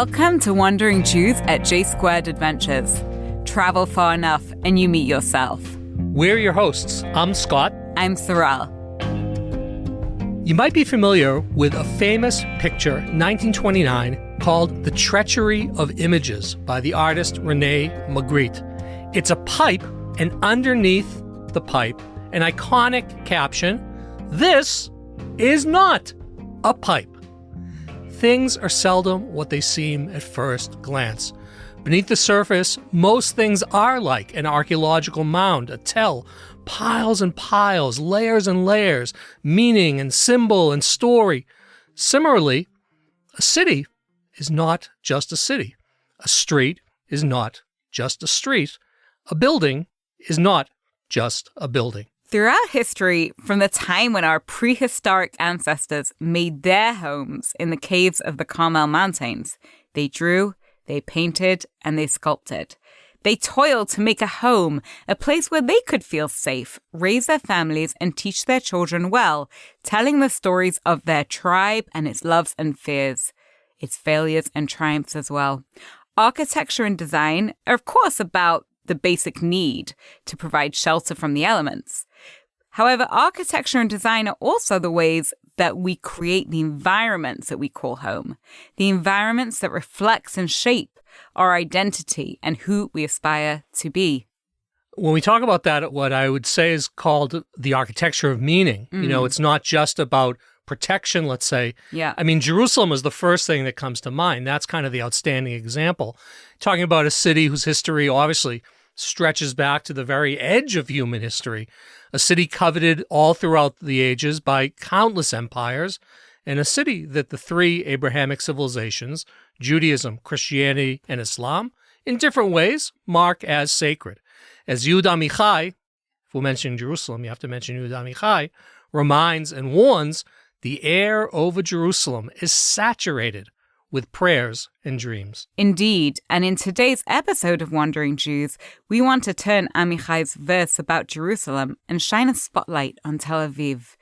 Welcome to Wandering Jews at J Squared Adventures. Travel far enough and you meet yourself. We're your hosts. I'm Scott. I'm Sorrel. You might be familiar with a famous picture, 1929, called The Treachery of Images by the artist Rene Magritte. It's a pipe, and underneath the pipe, an iconic caption, "This is not a pipe." Things are seldom what they seem at first glance. Beneath the surface, most things are like an archaeological mound, a tell, piles and piles, layers and layers, meaning and symbol and story. Similarly, a city is not just a city. A street is not just a street. A building is not just a building. Throughout history, from the time when our prehistoric ancestors made their homes in the caves of the Carmel Mountains, they drew, they painted, and they sculpted. They toiled to make a home, a place where they could feel safe, raise their families, and teach their children well, telling the stories of their tribe and its loves and fears, its failures and triumphs as well. Architecture and design are, of course, about the basic need to provide shelter from the elements. However, architecture and design are also the ways that we create the environments that we call home, the environments that reflect and shape our identity and who we aspire to be. When we talk about that, what I would say is called the architecture of meaning. You know, it's not just about protection, let's say. Yeah. I mean, Jerusalem is the first thing that comes to mind. That's kind of the outstanding example. Talking about a city whose history obviously stretches back to the very edge of human history, a city coveted all throughout the ages by countless empires, and a city that the three Abrahamic civilizations, Judaism, Christianity, and Islam, in different ways mark as sacred. As Yehuda Amichai, if we're mentioning Jerusalem, you have to mention Yehuda Amichai, reminds and warns, the air over Jerusalem is saturated with prayers and dreams. Indeed, and in today's episode of Wandering Jews, we want to turn Amichai's verse about Jerusalem and shine a spotlight on Tel Aviv.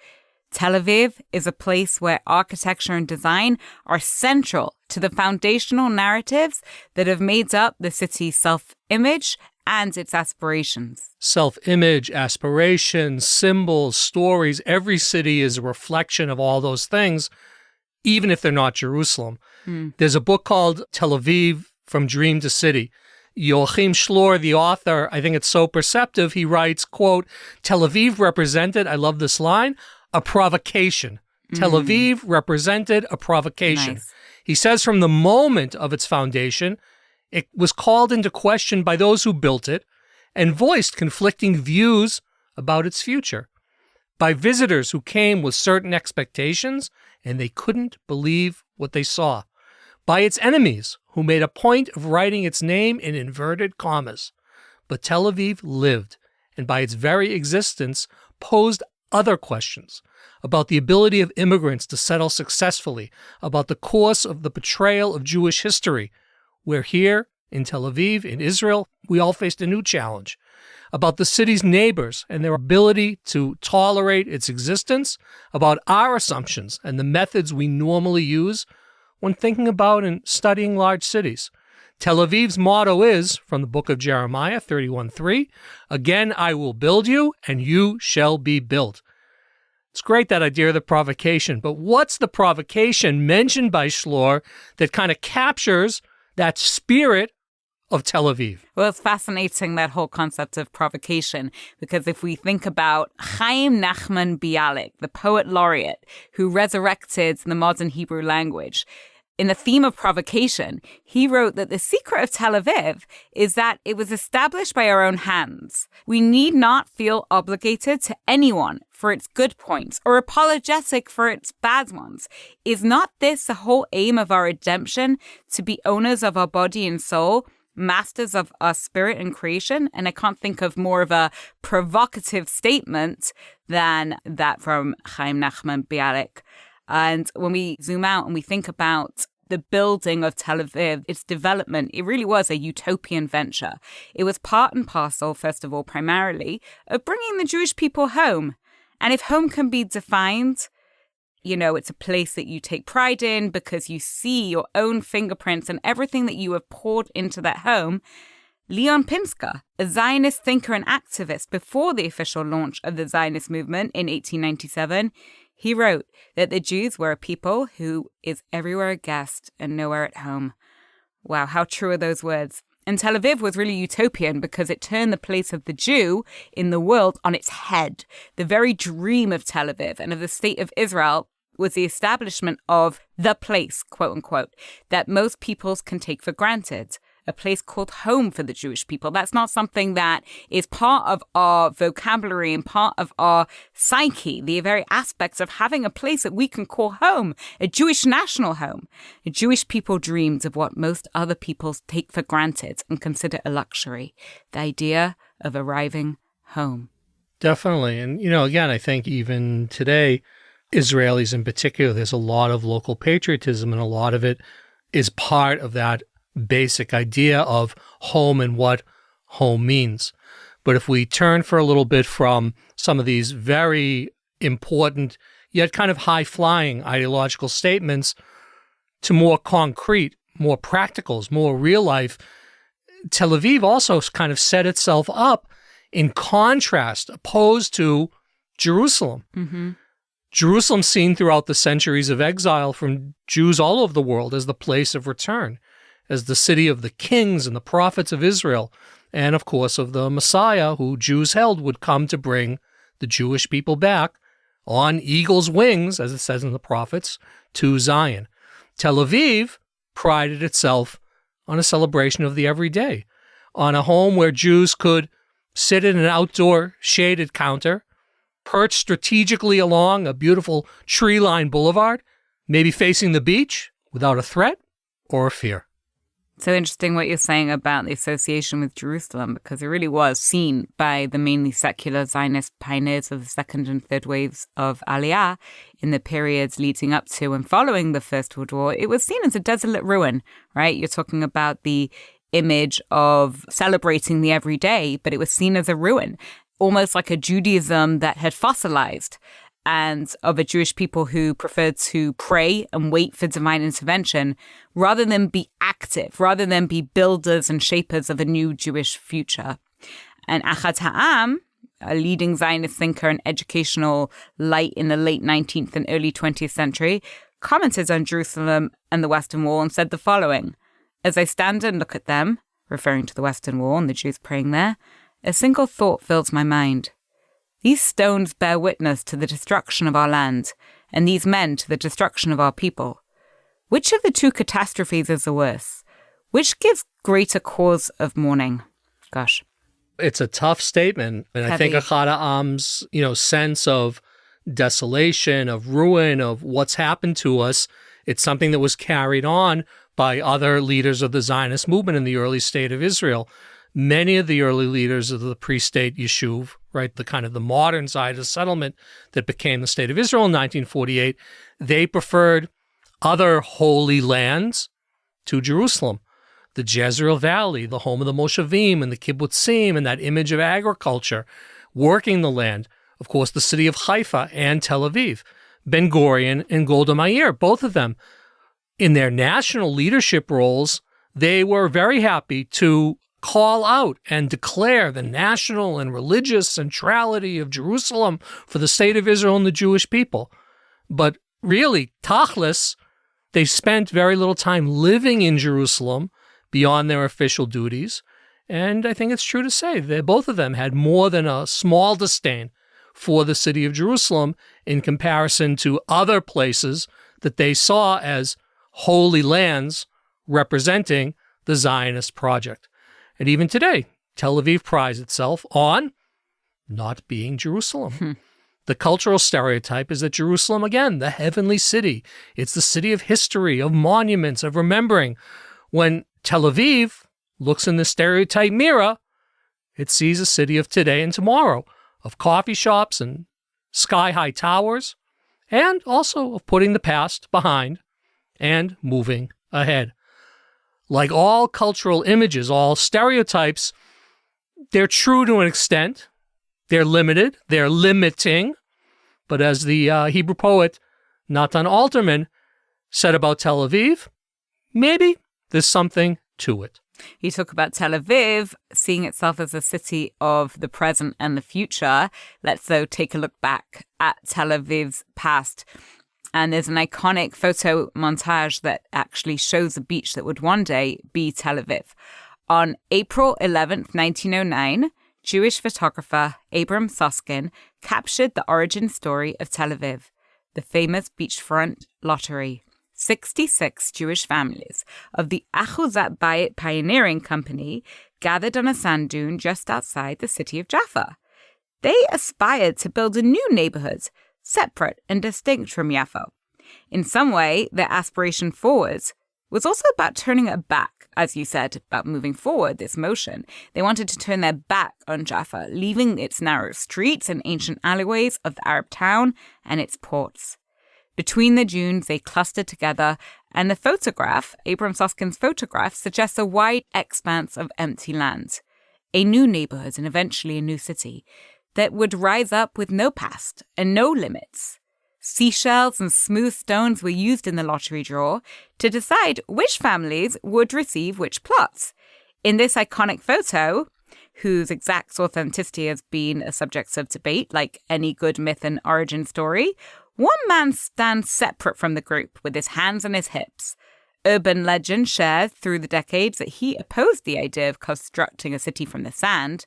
Tel Aviv is a place where architecture and design are central to the foundational narratives that have made up the city's self-image and its aspirations. Self-image, aspirations, symbols, stories, every city is a reflection of all those things, even if they're not Jerusalem. There's a book called Tel Aviv, From Dream to City. Joachim Schlor, the author, I think it's so perceptive, he writes, quote, Tel Aviv represented, I love this line, a provocation. Tel Aviv represented a provocation. Nice. He says from the moment of its foundation, it was called into question by those who built it and voiced conflicting views about its future, by visitors who came with certain expectations and they couldn't believe what they saw, by its enemies who made a point of writing its name in inverted commas. But Tel Aviv lived, and by its very existence posed other questions about the ability of immigrants to settle successfully, about the course of the betrayal of Jewish history, where here in Tel Aviv, in Israel, we all faced a new challenge, about the city's neighbors and their ability to tolerate its existence, about our assumptions and the methods we normally use when thinking about and studying large cities. Tel Aviv's motto is, from the book of Jeremiah 31:3, "Again I will build you, and you shall be built." It's great, that idea of the provocation, but what's the provocation mentioned by Schlor that kind of captures that spirit of Tel Aviv? Well, it's fascinating, that whole concept of provocation, because if we think about Chaim Nachman Bialik, the poet laureate who resurrected the modern Hebrew language, in the theme of provocation, he wrote that the secret of Tel Aviv is that it was established by our own hands. We need not feel obligated to anyone for its good points or apologetic for its bad ones. Is not this the whole aim of our redemption, to be owners of our body and soul, masters of our spirit and creation? And I can't think of more of a provocative statement than that from Chaim Nachman Bialik. And when we zoom out and we think about the building of Tel Aviv, its development, it really was a utopian venture. It was part and parcel, first of all, primarily, of bringing the Jewish people home. And if home can be defined You know, it's a place that you take pride in because you see your own fingerprints and everything that you have poured into that home. Leon Pinsker, a Zionist thinker and activist before the official launch of the Zionist movement in 1897, he wrote that the Jews were a people who is everywhere a guest and nowhere at home. Wow, how true are those words? And Tel Aviv was really utopian because it turned the place of the Jew in the world on its head. The very dream of Tel Aviv and of the state of Israel was the establishment of the place, quote unquote, that most peoples can take for granted. A place called home for the Jewish people. That's not something that is part of our vocabulary and part of our psyche, the very aspects of having a place that we can call home, a Jewish national home. The Jewish people dreamed of what most other peoples take for granted and consider a luxury, the idea of arriving home. Definitely. And, again, I think even today, Israelis in particular, there's a lot of local patriotism, and a lot of it is part of that basic idea of home and what home means. But if we turn for a little bit from some of these very important yet kind of high-flying ideological statements to more concrete, more practicals, more real life, Tel Aviv also kind of set itself up in contrast, opposed to Jerusalem. Mm-hmm. Jerusalem seen throughout the centuries of exile from Jews all over the world as the place of return, as the city of the kings and the prophets of Israel, and of course of the Messiah who Jews held would come to bring the Jewish people back on eagle's wings, as it says in the prophets, to Zion. Tel Aviv prided itself on a celebration of the everyday, on a home where Jews could sit in an outdoor shaded counter, perched strategically along a beautiful tree-lined boulevard, maybe facing the beach without a threat or a fear. So interesting what you're saying about the association with Jerusalem, because it really was seen by the mainly secular Zionist pioneers of the second and third waves of Aliyah in the periods leading up to and following the First World War. It was seen as a desolate ruin, right? You're talking about the image of celebrating the everyday, but it was seen as a ruin, almost like a Judaism that had fossilized, and of a Jewish people who preferred to pray and wait for divine intervention rather than be active, rather than be builders and shapers of a new Jewish future. And Achad Ha'am, a leading Zionist thinker and educational light in the late 19th and early 20th century, commented on Jerusalem and the Western Wall and said the following: "As I stand and look at them," referring to the Western Wall and the Jews praying there, "a single thought fills my mind. These stones bear witness to the destruction of our land, and these men to the destruction of our people. Which of the two catastrophes is the worse? Which gives greater cause of mourning?" Gosh. It's a tough statement. And Heavy. I think Achad Ha'am's, sense of desolation, of ruin, of what's happened to us, it's something that was carried on by other leaders of the Zionist movement in the early state of Israel. Many of the early leaders of the pre-state Yishuv, right, the kind of the modern side of the settlement that became the state of Israel in 1948, they preferred other holy lands to Jerusalem. The Jezreel Valley, the home of the Moshavim and the Kibbutzim, and that image of agriculture, working the land. Of course, the city of Haifa and Tel Aviv. Ben Gurion and Golda Meir, both of them, in their national leadership roles, they were very happy to call out and declare the national and religious centrality of Jerusalem for the state of Israel and the Jewish people. But really, tachlis, they spent very little time living in Jerusalem beyond their official duties. And I think it's true to say that both of them had more than a small disdain for the city of Jerusalem in comparison to other places that they saw as holy lands representing the Zionist project. And even today, Tel Aviv prides itself on not being Jerusalem. The cultural stereotype is that Jerusalem, again, the heavenly city, it's the city of history, of monuments, of remembering. When Tel Aviv looks in the stereotype mirror, it sees a city of today and tomorrow, of coffee shops and sky-high towers, and also of putting the past behind and moving ahead. Like all cultural images, all stereotypes, they're true to an extent. They're limited. They're limiting. But as the Hebrew poet Natan Alterman, said about Tel Aviv, maybe there's something to it. You talk about Tel Aviv seeing itself as a city of the present and the future. Let's, though, take a look back at Tel Aviv's past. And there's an iconic photo montage that actually shows a beach that would one day be Tel Aviv. On April 11th, 1909, Jewish photographer Abram Soskin captured the origin story of Tel Aviv, the famous beachfront lottery. 66 Jewish families of the Achuzat Bayit Pioneering Company gathered on a sand dune just outside the city of Jaffa. They aspired to build a new neighborhood, separate and distinct from Yaffo. In some way, their aspiration forwards was also about turning it back, as you said, about moving forward, this motion. They wanted to turn their back on Jaffa, leaving its narrow streets and ancient alleyways of the Arab town and its ports. Between the dunes, they clustered together, and the photograph, Abram Soskin's photograph, suggests a wide expanse of empty land, a new neighborhood and eventually a new city that would rise up with no past and no limits. Seashells and smooth stones were used in the lottery draw to decide which families would receive which plots. In this iconic photo, whose exact authenticity has been a subject of debate, like any good myth and origin story, one man stands separate from the group with his hands on his hips. Urban legend shares through the decades that he opposed the idea of constructing a city from the sand,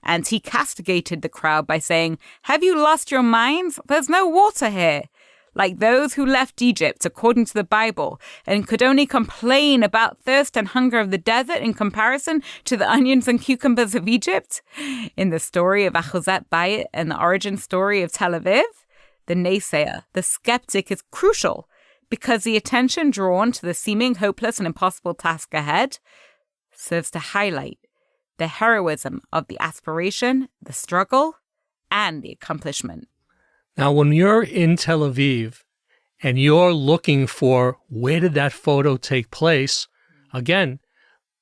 and he castigated the crowd by saying, "Have you lost your minds? There's no water here." Like those who left Egypt according to the Bible and could only complain about thirst and hunger of the desert in comparison to the onions and cucumbers of Egypt. In the story of Achuzat Bayit and the origin story of Tel Aviv, the naysayer, the skeptic, is crucial because the attention drawn to the seeming hopeless and impossible task ahead serves to highlight the heroism of the aspiration, the struggle, and the accomplishment. Now, when you're in Tel Aviv and you're looking for where did that photo take place, again,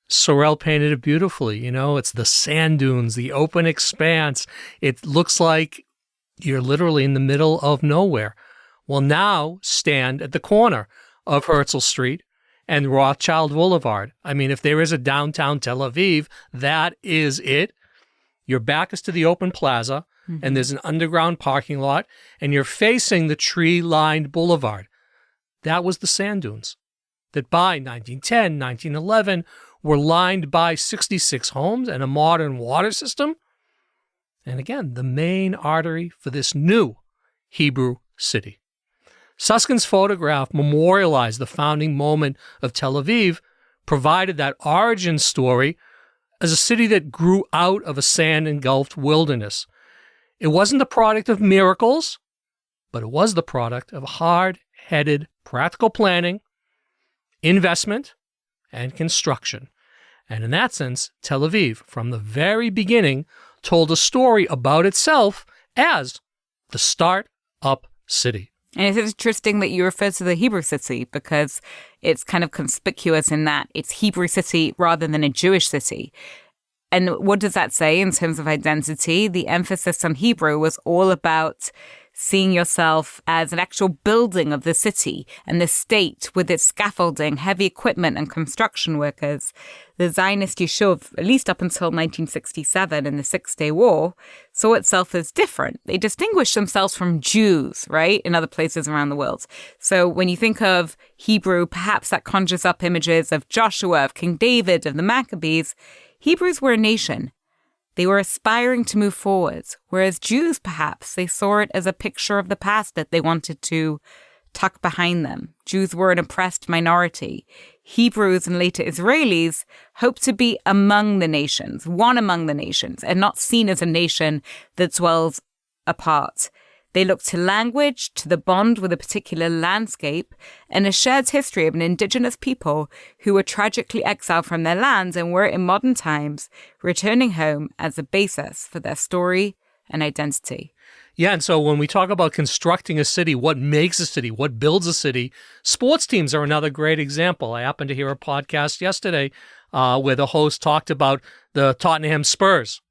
Sorel painted it beautifully. You know, it's the sand dunes, the open expanse. It looks like you're literally in the middle of nowhere. Well, now stand at the corner of Herzl Street and Rothschild Boulevard. I mean, if there is a downtown Tel Aviv, that is it. Your back is to the open plaza, and there's an underground parking lot, and you're facing the tree-lined boulevard. That was the sand dunes that by 1910, 1911, were lined by 66 homes and a modern water system. And again, the main artery for this new Hebrew city. Suskin's photograph memorialized the founding moment of Tel Aviv, provided that origin story as a city that grew out of a sand-engulfed wilderness. It wasn't the product of miracles, but it was the product of hard-headed practical planning, investment, and construction. And in that sense, Tel Aviv, from the very beginning, told a story about itself as the start-up city. And it's interesting that you refer to the Hebrew city because it's kind of conspicuous in that it's Hebrew city rather than a Jewish city. And what does that say in terms of identity? The emphasis on Hebrew was all about seeing yourself as an actual building of the city and the state with its scaffolding, heavy equipment and construction workers. The Zionist Yishuv, at least up until 1967 in the Six-Day War, saw itself as different. They distinguished themselves from Jews, right, in other places around the world. So when you think of Hebrew, perhaps that conjures up images of Joshua, of King David, of the Maccabees. Hebrews were a nation. They were aspiring to move forwards, whereas Jews, perhaps, they saw it as a picture of the past that they wanted to tuck behind them. Jews were an oppressed minority. Hebrews and later Israelis hoped to be among the nations, one among the nations, and not seen as a nation that dwells apart. They looked to language, to the bond with a particular landscape, and a shared history of an indigenous people who were tragically exiled from their lands and were, in modern times, returning home as a basis for their story and identity. Yeah, and so when we talk about constructing a city, what makes a city, what builds a city, sports teams are another great example. I happened to hear a podcast yesterday where the host talked about the Tottenham Spurs.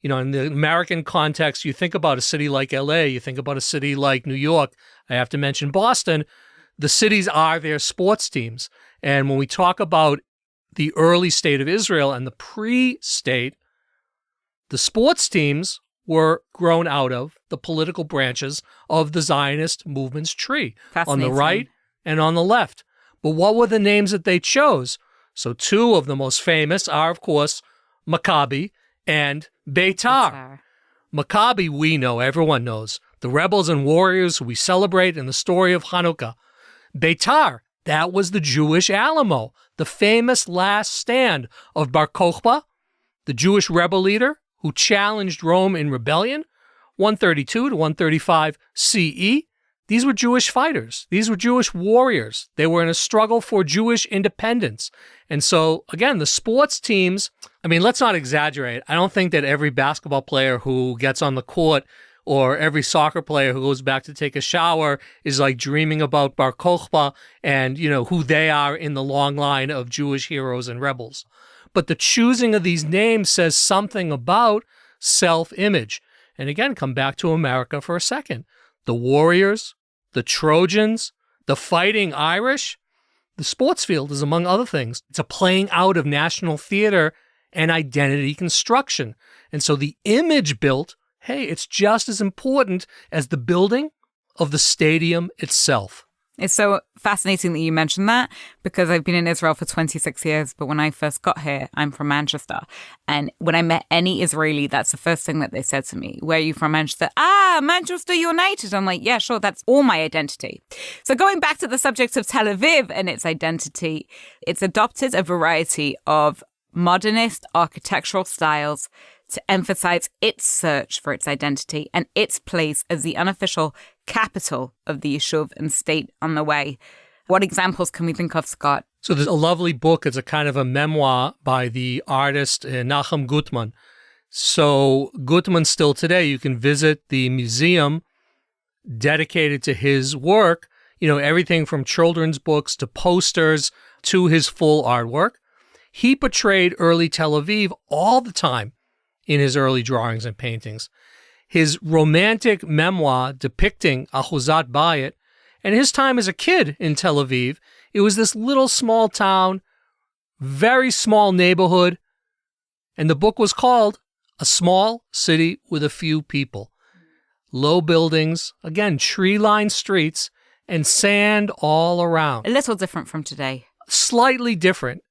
In the American context, you think about a city like LA, you think about a city like New York, I have to mention Boston. The cities are their sports teams. And when we talk about the early state of Israel and the pre-state, the sports teams were grown out of the political branches of the Zionist movement's tree on the right and on the left. But what were the names that they chose? So two of the most famous are, of course, Maccabi and Beitar. Maccabi, we know, everyone knows, the rebels and warriors we celebrate in the story of Hanukkah. Beitar, that was the Jewish Alamo, the famous last stand of Bar Kokhba, the Jewish rebel leader who challenged Rome in rebellion, 132 to 135 CE. These were Jewish fighters. These were Jewish warriors. They were in a struggle for Jewish independence. And so, again, the sports teams, let's not exaggerate. I don't think that every basketball player who gets on the court or every soccer player who goes back to take a shower is like dreaming about Bar Kokhba and, who they are in the long line of Jewish heroes and rebels. But the choosing of these names says something about self-image. And again, come back to America for a second. The Warriors, the Trojans, the Fighting Irish, the sports field is, among other things, it's a playing out of national theater and identity construction. And so the image built, hey, it's just as important as the building of the stadium itself. It's so fascinating that you mentioned that, because I've been in Israel for 26 years, but when I first got here, I'm from Manchester. And when I met any Israeli, that's the first thing that they said to me. Where are you from, Manchester? Manchester United. I'm like, yeah, sure, that's all my identity. So going back to the subject of Tel Aviv and its identity, it's adopted a variety of modernist architectural styles to emphasize its search for its identity and its place as the unofficial capital of the Yishuv and state on the way. What examples can we think of, Scott? So there's a lovely book. It's a kind of a memoir by the artist Nachum Gutman. So Gutman, still today, you can visit the museum dedicated to his work, everything from children's books to posters to his full artwork. He portrayed early Tel Aviv all the time in his early drawings and paintings. His romantic memoir depicting Ahuzat Bayit and his time as a kid in Tel Aviv, it was this little small town, very small neighborhood, and the book was called A Small City with a Few People. Low buildings, again, tree-lined streets, and sand all around. A little different from today. Slightly different.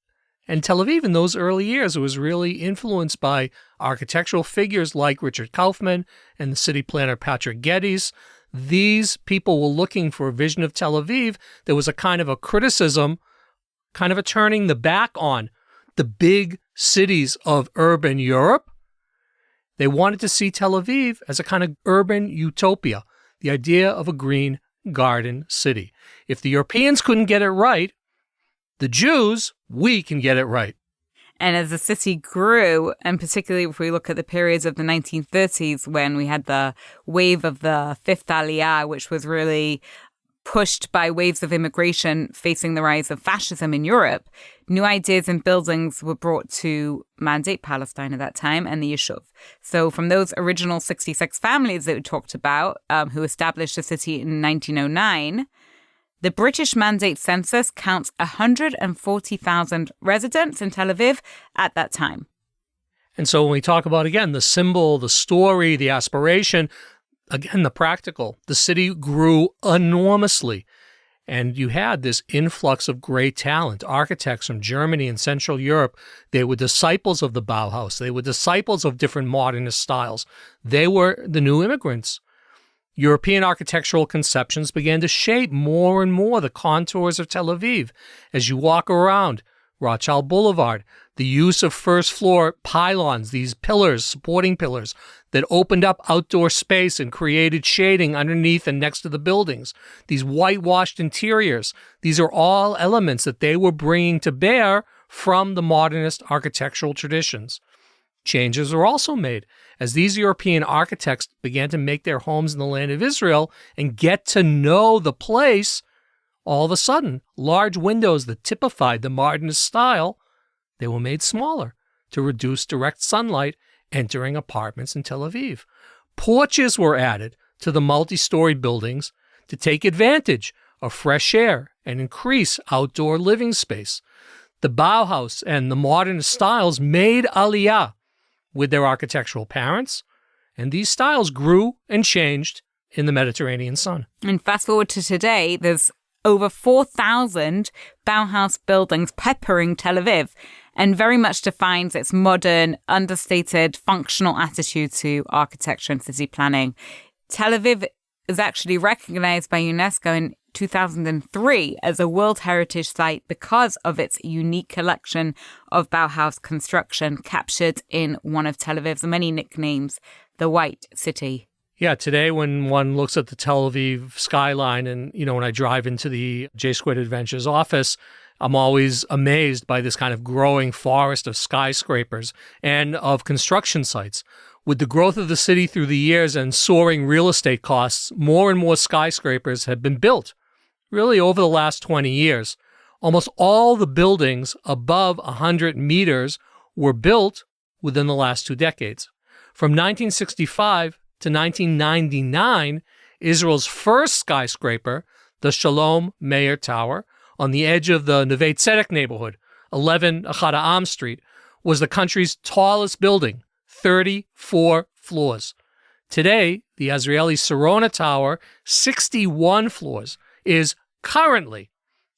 And Tel Aviv in those early years was really influenced by architectural figures like Richard Kaufman and the city planner Patrick Geddes. These people were looking for a vision of Tel Aviv. There was a kind of a criticism, kind of a turning the back on the big cities of urban Europe. They wanted to see Tel Aviv as a kind of urban utopia, the idea of a green garden city. If the Europeans couldn't get it right, the Jews, we can get it right. And as the city grew, and particularly if we look at the periods of the 1930s when we had the wave of the Fifth Aliyah, which was really pushed by waves of immigration facing the rise of fascism in Europe, new ideas and buildings were brought to mandate Palestine at that time and the Yishuv. So from those original 66 families that we talked about, who established the city in 1909, the British Mandate Census counts 140,000 residents in Tel Aviv at that time. And so when we talk about, again, the symbol, the story, the aspiration, again, the practical, the city grew enormously. And you had this influx of great talent, architects from Germany and Central Europe. They were disciples of the Bauhaus. They were disciples of different modernist styles. They were the new immigrants. European architectural conceptions began to shape more and more the contours of Tel Aviv. As you walk around Rothschild Boulevard, the use of first-floor pylons, these pillars, supporting pillars, that opened up outdoor space and created shading underneath and next to the buildings, these whitewashed interiors, these are all elements that they were bringing to bear from the modernist architectural traditions. Changes were also made as these European architects began to make their homes in the land of Israel and get to know the place. All of a sudden, large windows that typified the modernist style, they were made smaller to reduce direct sunlight entering apartments in Tel Aviv. Porches were added to the multi-story buildings to take advantage of fresh air and increase outdoor living space. The Bauhaus and the modernist styles made aliyah with their architectural parents, and these styles grew and changed in the Mediterranean sun. And fast forward to today, there's over 4,000 Bauhaus buildings peppering Tel Aviv, and very much defines its modern, understated, functional attitude to architecture and city planning. Tel Aviv is actually recognized by UNESCO in 2003 as a World Heritage Site because of its unique collection of Bauhaus construction captured in one of Tel Aviv's many nicknames, the White City. Yeah, today when one looks at the Tel Aviv skyline and, when I drive into the J Squared Adventures office, I'm always amazed by this kind of growing forest of skyscrapers and of construction sites. With the growth of the city through the years and soaring real estate costs, more and more skyscrapers have been built, really over the last 20 years. Almost all the buildings above 100 meters were built within the last 2 decades. From 1965 to 1999, Israel's first skyscraper, the Shalom Meir Tower, on the edge of the Neve Tzedek neighborhood, 11 Achad Ha'am Street, was the country's tallest building, 34 floors. Today, the Azrieli Sarona Tower, 61 floors, is currently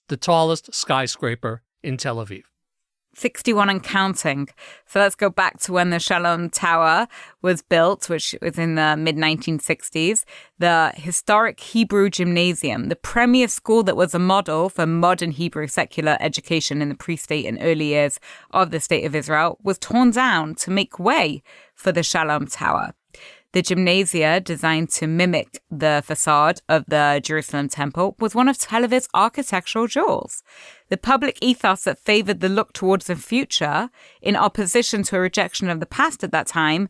the tallest skyscraper in Tel Aviv. 61 and counting. So let's go back to when the Shalom Tower was built, which was in the mid-1960s. The historic Hebrew Gymnasium, the premier school that was a model for modern Hebrew secular education in the pre-state and early years of the State of Israel, was torn down to make way for the Shalom Tower. The gymnasia, designed to mimic the facade of the Jerusalem Temple, was one of Tel Aviv's architectural jewels. The public ethos that favored the look towards the future, in opposition to a rejection of the past at that time,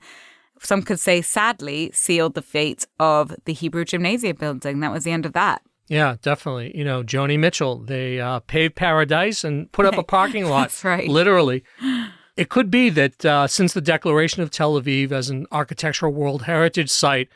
some could say sadly, sealed the fate of the Hebrew Gymnasium building. That was the end of that. Yeah, definitely. Joni Mitchell, they paved paradise and put up a parking lot. That's right. Literally. It could be that since the declaration of Tel Aviv as an architectural World Heritage Site,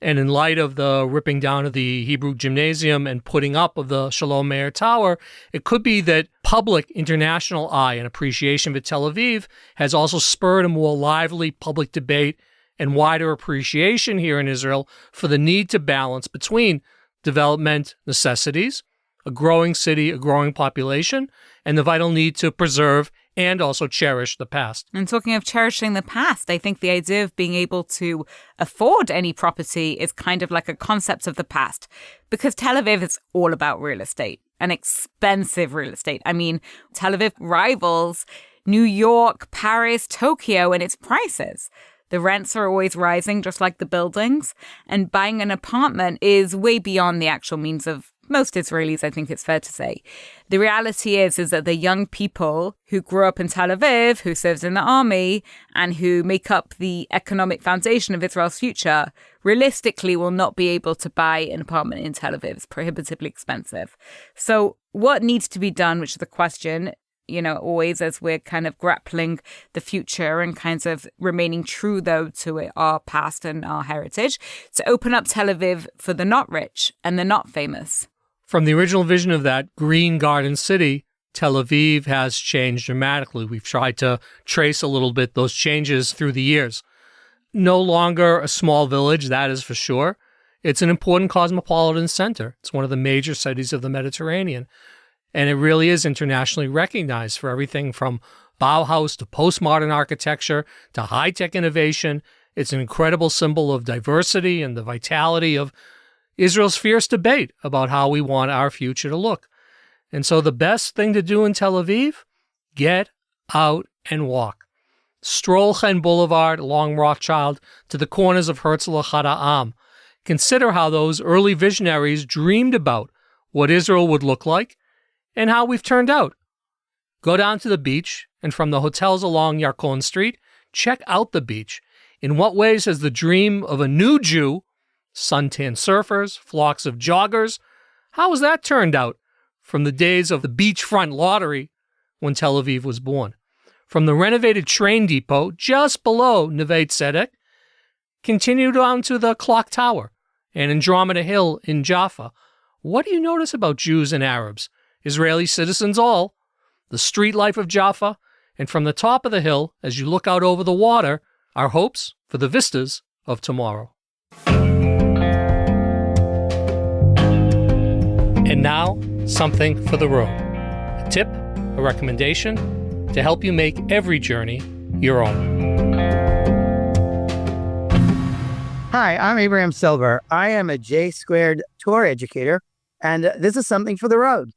and in light of the ripping down of the Hebrew Gymnasium and putting up of the Shalom Meir Tower, it could be that public international eye and appreciation for Tel Aviv has also spurred a more lively public debate and wider appreciation here in Israel for the need to balance between development necessities, a growing city, a growing population, and the vital need to preserve and also cherish the past. And talking of cherishing the past, I think the idea of being able to afford any property is kind of like a concept of the past, because Tel Aviv is all about real estate and expensive real estate. I mean, Tel Aviv rivals New York, Paris, Tokyo in its prices. The rents are always rising, just like the buildings, and buying an apartment is way beyond the actual means of most Israelis, I think it's fair to say. The reality is that the young people who grew up in Tel Aviv, who served in the army, and who make up the economic foundation of Israel's future, realistically will not be able to buy an apartment in Tel Aviv. It's prohibitively expensive. So what needs to be done, which is the question, always as we're kind of grappling the future and kind of remaining true, though, to our past and our heritage, to open up Tel Aviv for the not rich and the not famous. From the original vision of that green garden city, Tel Aviv has changed dramatically. We've tried to trace a little bit those changes through the years. No longer a small village, that is for sure. It's an important cosmopolitan center. It's one of the major cities of the Mediterranean. And it really is internationally recognized for everything from Bauhaus to postmodern architecture to high-tech innovation. It's an incredible symbol of diversity and the vitality of Israel's fierce debate about how we want our future to look. And so the best thing to do in Tel Aviv, get out and walk. Stroll Chen Boulevard along Rothschild to the corners of Herzl Achad Ha'am. Consider how those early visionaries dreamed about what Israel would look like and how we've turned out. Go down to the beach, and from the hotels along Yarkon Street, check out the beach. In what ways has the dream of a new Jew, suntan surfers, flocks of joggers, how has that turned out from the days of the beachfront lottery when Tel Aviv was born? from the renovated train depot just below Neve Tzedek, continue down to the Clock Tower and Andromeda Hill in Jaffa. What do you notice about Jews and Arabs, Israeli citizens all, the street life of Jaffa, and from the top of the hill, as you look out over the water, our hopes for the vistas of tomorrow. And now, something for the road. A tip, a recommendation to help you make every journey your own. Hi, I'm Abraham Silver. I am a J-squared tour educator, and this is something for the road.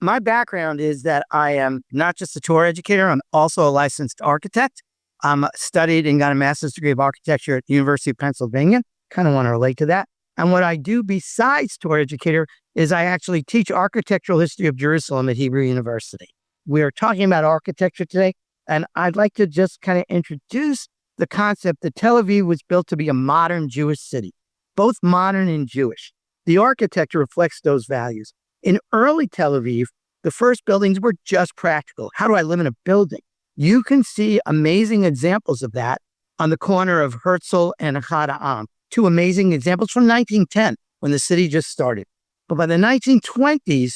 My background is that I am not just a tour educator, I'm also a licensed architect. I'm studied and got a master's degree of architecture at the University of Pennsylvania. Kind of want to relate to that. And what I do besides tour educator is I actually teach architectural history of Jerusalem at Hebrew University. We are talking about architecture today, and I'd like to just kind of introduce the concept that Tel Aviv was built to be a modern Jewish city, both modern and Jewish. The architecture reflects those values. In early Tel Aviv, the first buildings were just practical. How do I live in a building? You can see amazing examples of that on the corner of Herzl and Ahad Ha'am, two amazing examples from 1910 when the city just started. But by the 1920s,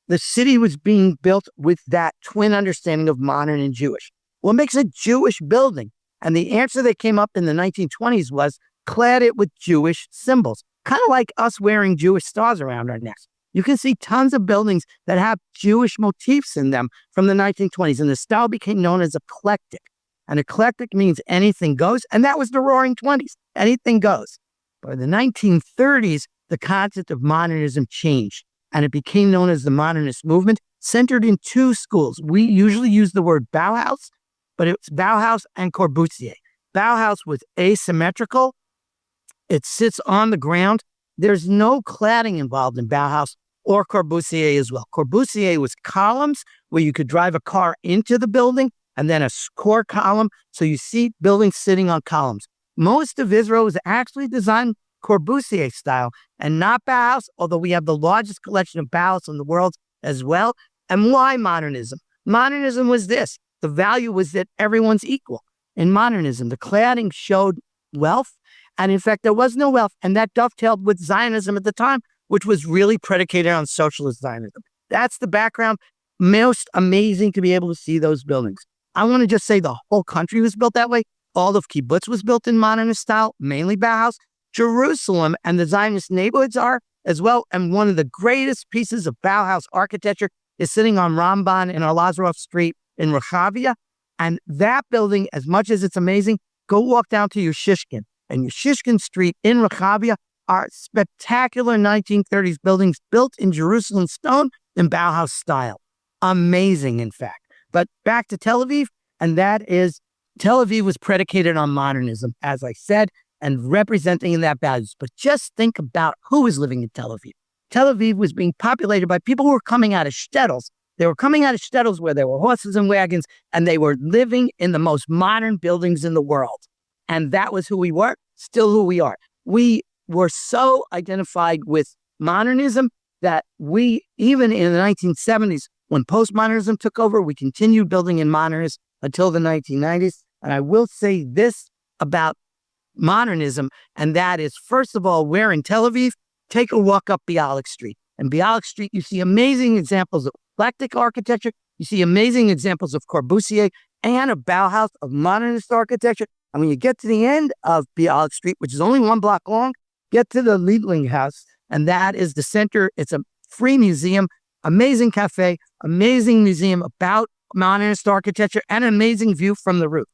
the city was being built with that twin understanding of modern and Jewish. What makes a Jewish building? And the answer that came up in the 1920s was clad it with Jewish symbols, kind of like us wearing Jewish stars around our necks. You can see tons of buildings that have Jewish motifs in them from the 1920s, and the style became known as eclectic. And eclectic means anything goes, and that was the Roaring 20s. Anything goes. By the 1930s, the concept of modernism changed, and it became known as the modernist movement, centered in two schools. We usually use the word Bauhaus, but it's Bauhaus and Corbusier. Bauhaus was asymmetrical. It sits on the ground. There's no cladding involved in Bauhaus or Corbusier as well. Corbusier was columns where you could drive a car into the building and then a core column. So you see buildings sitting on columns. Most of Israel was actually designed Corbusier style and not Bauhaus, although we have the largest collection of Bauhaus in the world as well. And why modernism? Modernism was this. The value was that everyone's equal. In modernism, the cladding showed wealth. And in fact, there was no wealth. And that dovetailed with Zionism at the time, which was really predicated on socialist Zionism. That's the background. Most amazing to be able to see those buildings. I want to just say the whole country was built that way. All of kibbutz was built in modernist style, mainly Bauhaus. Jerusalem and the Zionist neighborhoods are as well. And one of the greatest pieces of Bauhaus architecture is sitting on Ramban in Arlazarov Street in Rehavia. And that building, as much as it's amazing, go walk down to Yushishkin. And Yushishkin Street in Rehavia are spectacular 1930s buildings built in Jerusalem stone in Bauhaus style. Amazing, in fact. But back to Tel Aviv, and that is, Tel Aviv was predicated on modernism, as I said, and representing that values. But just think about who was living in Tel Aviv. Tel Aviv was being populated by people who were coming out of shtetls. They were coming out of shtetls where there were horses and wagons, and they were living in the most modern buildings in the world. And that was who we were, still who we are. We were so identified with modernism that we, even in the 1970s, when postmodernism took over, we continued building in modernism until the 1990s. And I will say this about modernism, and that is, first of all, where in Tel Aviv, take a walk up Bialik Street. And Bialik Street, you see amazing examples of eclectic architecture. You see amazing examples of Corbusier and of Bauhaus, of modernist architecture. And when you get to the end of Bialik Street, which is only 1 block long, get to the Liebling House, and that is the center. It's a free museum, amazing cafe, amazing museum about modernist architecture, and an amazing view from the roof.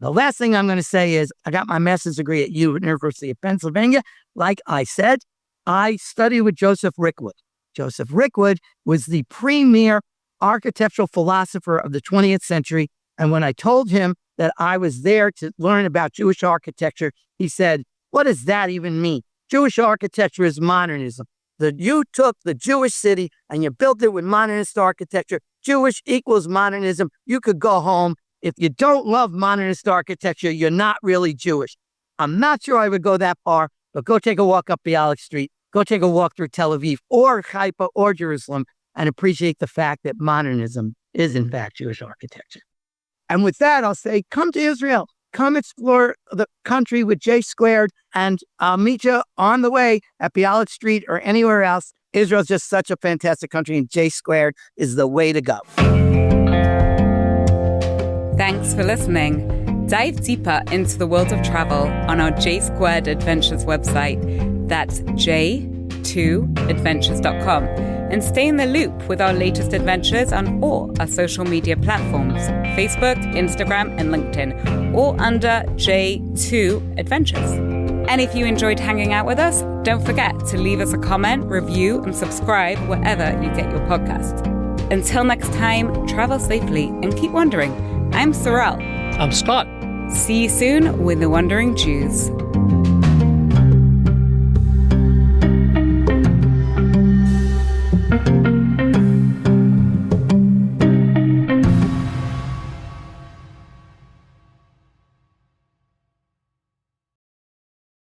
The last thing I'm going to say is I got my master's degree at University of Pennsylvania. Like I said, I studied with Joseph Rickwood. Joseph Rickwood was the premier architectural philosopher of the 20th century. And when I told him that I was there to learn about Jewish architecture, he said, "What does that even mean? Jewish architecture is modernism. That you took the Jewish city and you built it with modernist architecture. Jewish equals modernism. You could go home. If you don't love modernist architecture, you're not really Jewish." I'm not sure I would go that far, but go take a walk up Bialik Street. Go take a walk through Tel Aviv or Haifa or Jerusalem and appreciate the fact that modernism is, in fact, Jewish architecture. And with that, I'll say, come to Israel. Come explore the country with J Squared, and I'll meet you on the way at Bialik Street or anywhere else. Israel's just such a fantastic country, and J Squared is the way to go. Thanks for listening. Dive deeper into the world of travel on our J Squared Adventures website. That's j2adventures.com. And stay in the loop with our latest adventures on all our social media platforms, Facebook, Instagram, and LinkedIn, all under J2 Adventures. And if you enjoyed hanging out with us, don't forget to leave us a comment, review, and subscribe wherever you get your podcasts. Until next time, travel safely and keep wondering. I'm Sorel. I'm Scott. See you soon with the Wandering Jews.